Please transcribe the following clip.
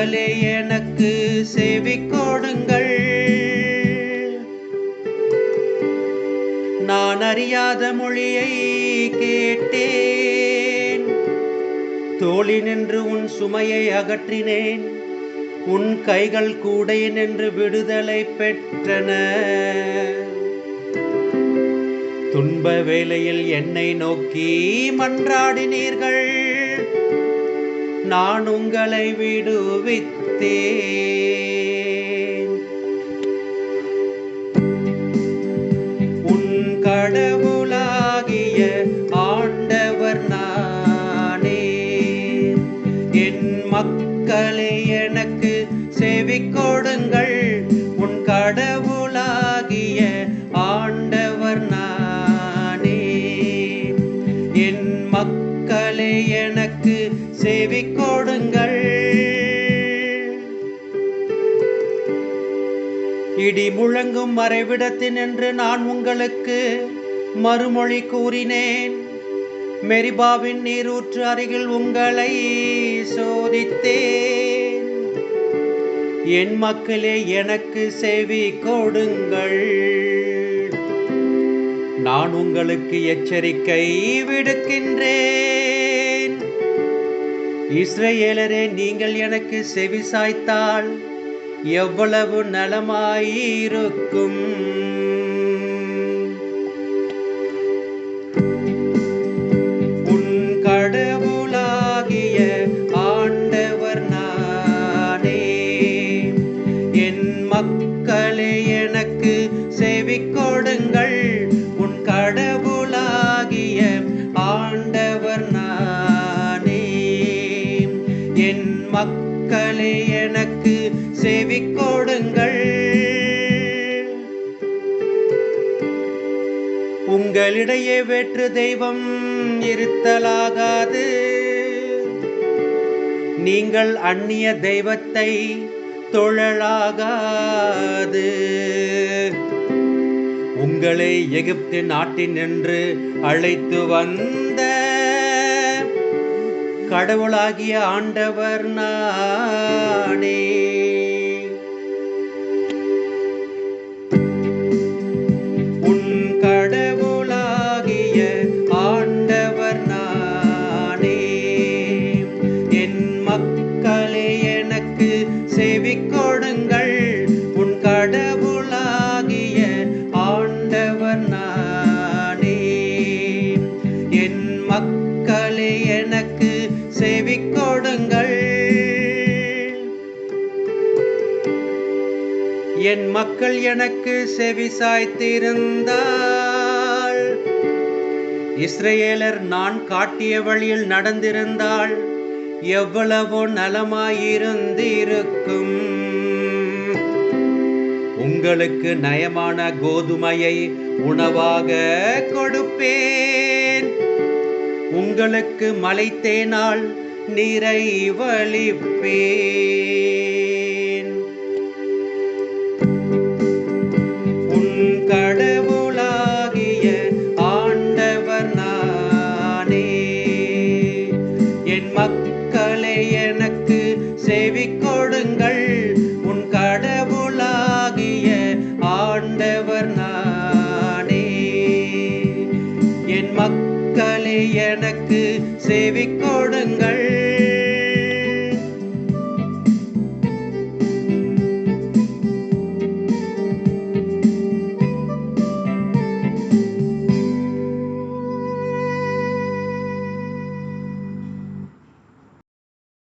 மக்களே எனக்கு செவி கொடுங்கள். நான் அறியாத மொழியை கேட்டேன். தோளினின்று உன் சுமையை அகற்றினேன். உன் கைகள் கூடை நின்று விடுதலை பெற்றன. துன்ப வேளையில் என்னை நோக்கி மன்றாடினீர்கள். நான் உங்களை விடுவித்தேன். உன் கடவுளாகிய ஆண்டவர் நானே. என் மக்களே எனக்கு செவி கொடுங்கள். உன் கடவுளாகிய ஆண்டவர் நானே. என் மக்களே எனக்கு செவி கொடுங்கள். இடி முழங்கும் மறைவிடத்தினின்று நான் உங்களுக்கு மறுமொழி கூறினேன். மெரிபாவின் நீரூற்று அருகில் உங்களை சோதித்தேன். என் மக்களே எனக்கு செவி கொடுங்கள். நான் உங்களுக்கு எச்சரிக்கை விடுக்கின்றேன். இஸ்ரவேலரே, நீங்கள் எனக்கு செவி சாய்த்தால் எவ்வளவு நலமாயிருக்கும். உன் கடவுளாகிய ஆண்டவர் நானே. என் மக்களே எனக்கு செவி கொடுங்கள். உன் கடவுளாகிய ஆண்டவர் நானே. என் மக்களே எனக்கு செவி கொடுங்கள். உங்களிடையே வேற்று தெய்வம் இருத்தலாகாது. நீங்கள் அந்நிய தெய்வத்தை தொழலாகாது. உங்களை எகிப்து நாட்டினின்று அழைத்து வந்த கடவுளாகிய ஆண்டவர் நானே. உன் கடவுளாகிய ஆண்டவர் நானே. என் மக்களே எனக்கு செவி கொடுங்கள். உன் கடவுளாகிய ஆண்டவர் நானே. என் மக்களே எனக்கு செவி கொடுங்கள். என் மக்கள் எனக்கு செவி சாய்த்திருந்தால், இஸ்ரவேலர் நான் காட்டிய வழியில் நடந்திருந்தால் எவ்வளவோ நலமாயிருந்திருக்கும். உங்களுக்கு நயமான கோதுமையை உணவாக கொடுப்பேன். உங்களுக்கு மலைத்தேனால் நிறைவளிப்பேன்.